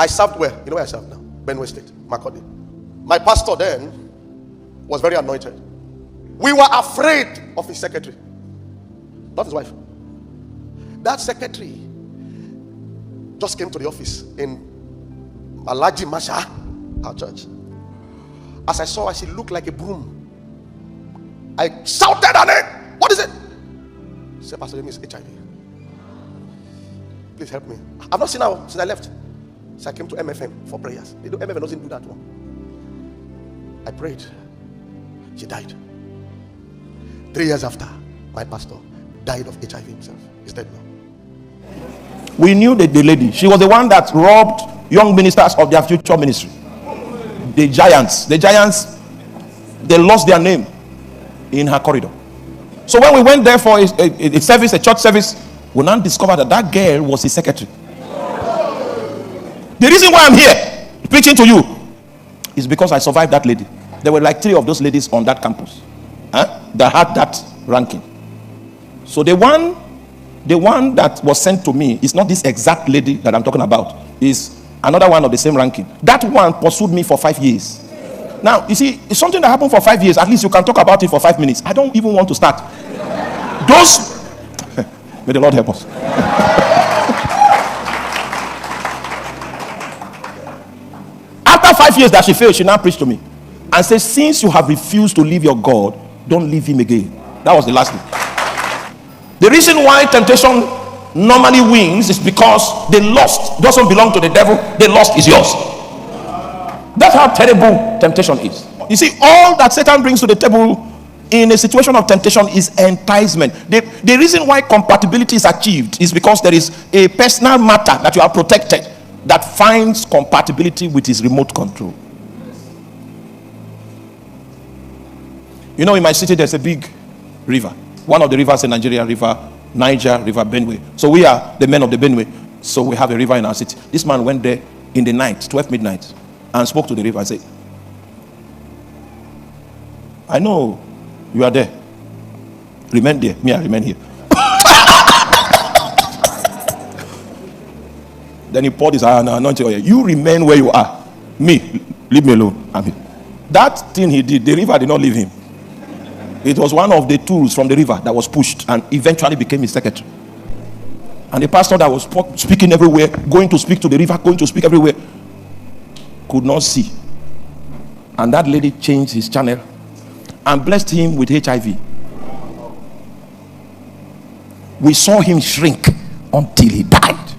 I served where? You know where I served now? Benue State, Makurdi. My pastor then was very anointed. We were afraid of his secretary, not his wife. That secretary just came to the office in Alaji Masha, our church. As I saw her, she looked like a broom. I shouted her name. What is it? She said, Pastor Yemi is HIV. Please help me. I've not seen her since I left. So I came to MFM for prayers. MFM doesn't do that one. I prayed. She died. 3 years after, my pastor died of HIV himself. He's dead now. We knew that the lady, she was the one that robbed young ministers of their future ministry. The giants, they lost their name in her corridor. So when we went there for a service, a church service, we now discovered that that girl was his secretary. The reason why I'm here preaching to you is because I survived that lady. There were like 3 of those ladies on that campus that had that ranking. So the one that was sent to me is not this exact lady that I'm talking about. Is another one of the same ranking. That one pursued me for 5 years. Now, you see, it's something that happened for 5 years. At least you can talk about it for 5 minutes. I don't even want to start. Those, may the Lord help us. After 5 years that she failed, she now preached to me and said, since you have refused to leave your God, don't leave him again. That was the last thing. The reason why temptation normally wins is because they lost doesn't belong to the devil. The lost is yours. That's how terrible temptation is. You see, all that Satan brings to the table in a situation of temptation is enticement. The reason why compatibility is achieved is because there is a personal matter that you are protected that finds compatibility with his remote control. You know, in my city there's a big river. One of the rivers in Nigeria, River Niger, River Benue. So we are the men of the Benue. So we have a river in our city. This man went there in the night, 12 midnight, and spoke to the river and said, I know you are there. Remain there. Me, I remain here. Then he poured his anointing oil. You remain where you are. Me, leave me alone. I'm here. That thing he did, the river did not leave him. It was one of the tools from the river that was pushed and eventually became his secretary. And the pastor that was speaking everywhere, going to speak to the river, going to speak everywhere, could not see. And that lady changed his channel and blessed him with HIV. We saw him shrink until he died.